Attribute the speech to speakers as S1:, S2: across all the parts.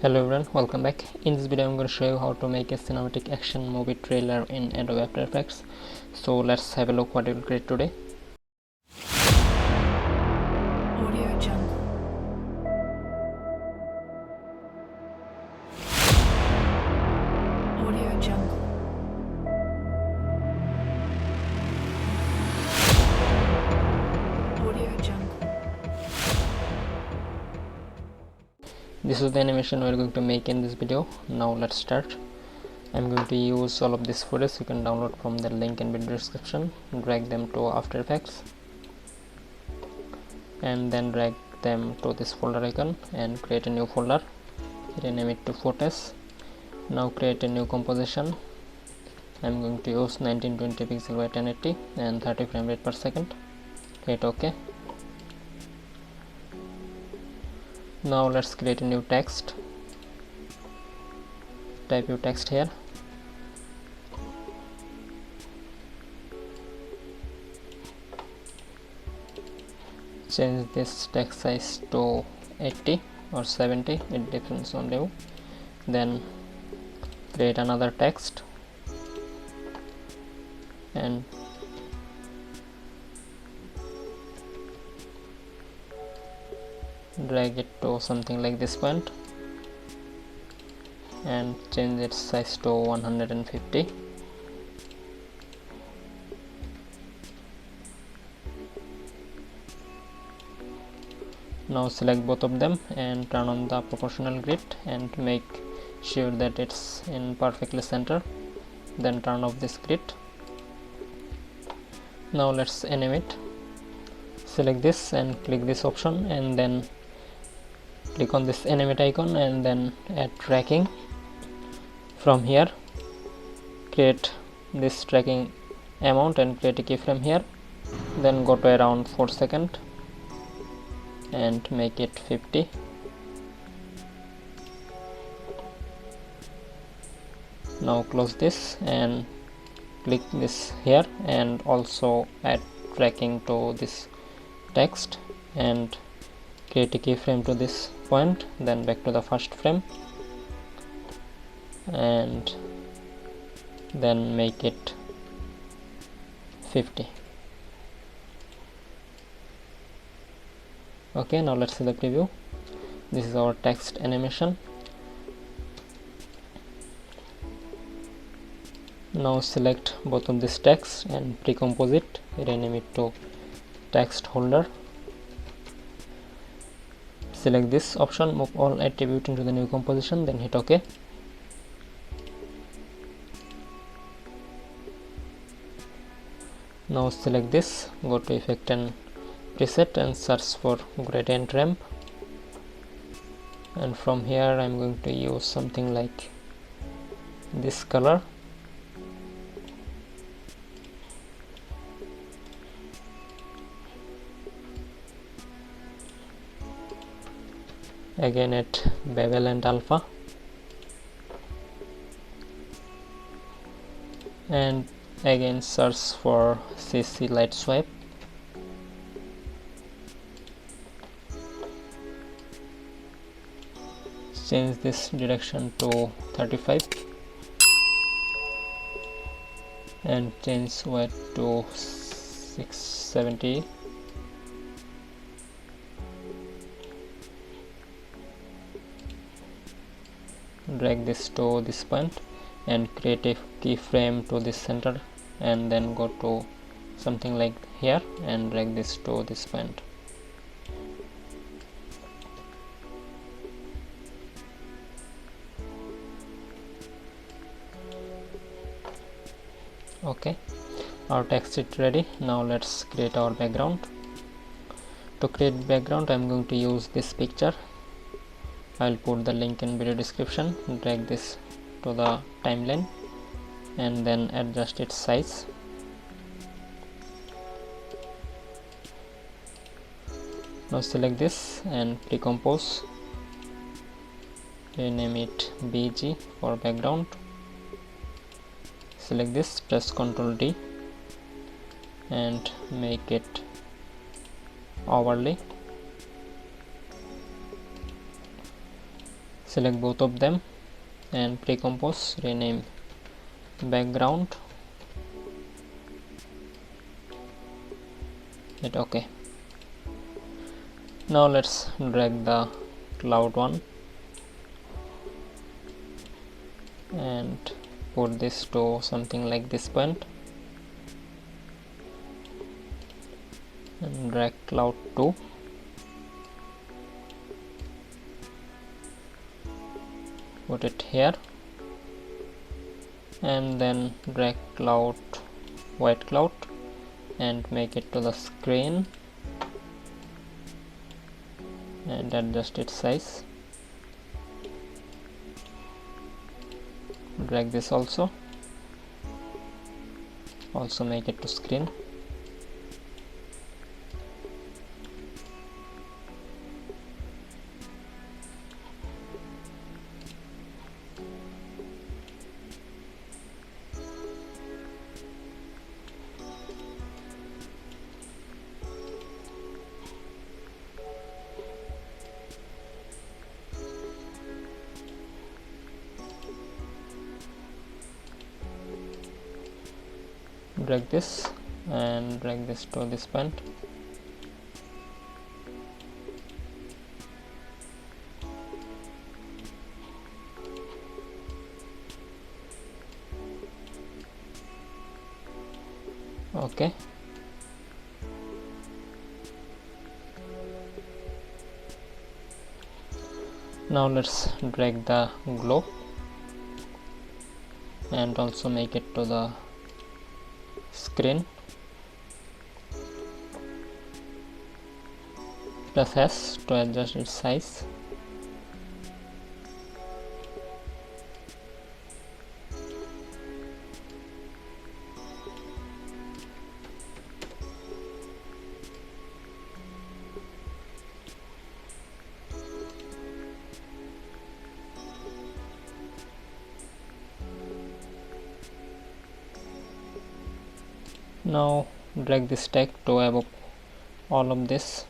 S1: Hello everyone, welcome back. In this video I'm going to show you how to make a cinematic action movie trailer in Adobe After Effects. So let's have a look what we will create today.
S2: Audio Jungle. Audio Jungle. Audio Jungle.
S1: This is the animation we're going to make in this video. Now let's start. I'm going to use all of this footage you can download from the link in video description. Drag them to After Effects and then drag them to this folder icon and create a new folder. Rename it to footage. Now create a new composition. I'm going to use 1920 pixel by 1080 and 30 frame rate per second. Hit OK. Now let's create a new text. Type your text here. Change this text size to 80 or 70, it depends on you. Then create another text and drag it to something like this point and change its size to 150. Now select both of them and turn on the proportional grid and make sure that it's in perfectly center. Then turn off this grid. Now let's animate. Select this and click this option and then click on this animate icon and then add tracking. From here create this tracking amount and create a keyframe here, then go to around 4 seconds and make it 50. Now close this and click this here and also add tracking to this text and create a keyframe to this point, then back to the first frame and then make it 50. Okay, now let's see the preview. This is our text animation. Now select both of this text and pre-compose it, rename it to text holder. Select this option, move all attribute into the new composition, then hit OK. Now select this, go to effect and preset and search for gradient ramp, and from here I'm going to use something like this color. Again at bevel and alpha and again search for CC light swipe. Change this direction to 35 and change weight to 670. Drag this to this point and create a keyframe to this center and then go to something like here and drag this to this point. Okay, our text is ready. Now let's create our background. To create background I'm going to use this picture. I'll put the link in video description. Drag this to the timeline and then adjust its size. Now select this and pre-compose, rename it BG for background. Select this, press Ctrl D and make it overlay. select both of them and pre-compose, rename background, hit OK. Now let's drag the cloud one and put this to something like this point, and drag cloud 2, put it here, and then drag cloud, white cloud, and make it to the screen and adjust its size. Drag this also make it to screen. Drag this and drag this to this point. Okay. Now let's drag the glow and also make it to the screen. Press S to adjust its size. Now drag this tag to above all of this.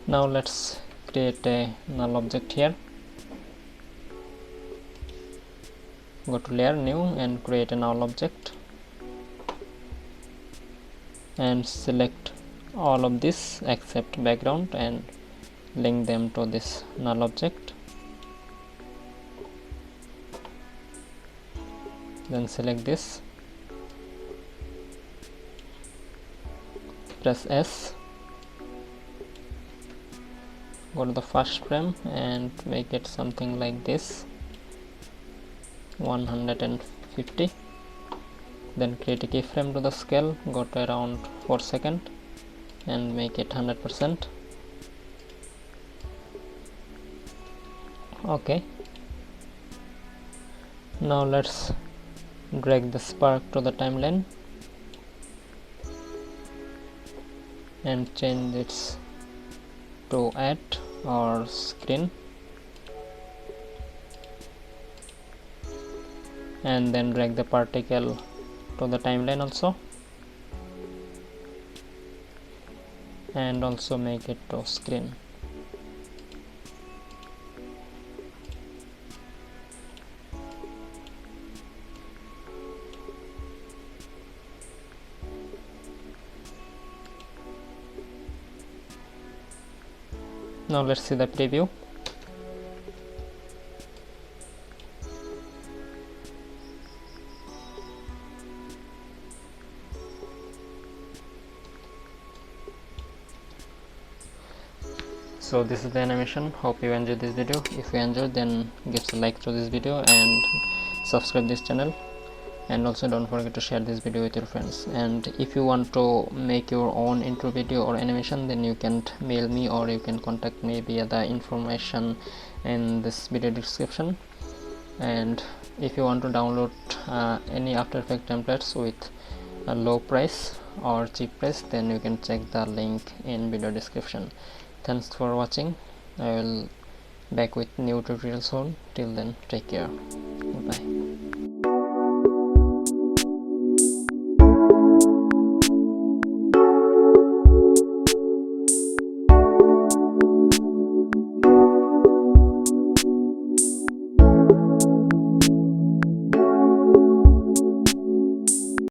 S1: Now let's create a null object here. Go to layer, new, and create a null object, and select all of this except background and link them to this null object. Then select this, press S, go to the first frame and make it something like this, 150. Then create a keyframe to the scale, go to around 4 seconds and make it 100%. Okay. Now let's drag the spark to the timeline and change its to add or screen, and then drag the particle to the timeline also, and also make it to screen. Now let's see the preview. So this is the animation. Hope you enjoyed this video. If you enjoyed, then give a like to this video and subscribe this channel, and also don't forget to share this video with your friends. And if you want to make your own intro video or animation, then you can mail me or you can contact me via the information in this video description. And if you want to download any After Effects templates with a low price or cheap price, then you can check the link in video description. Thanks for watching. I will back with new tutorial soon. Till then, take care. Goodbye.
S2: Jungle.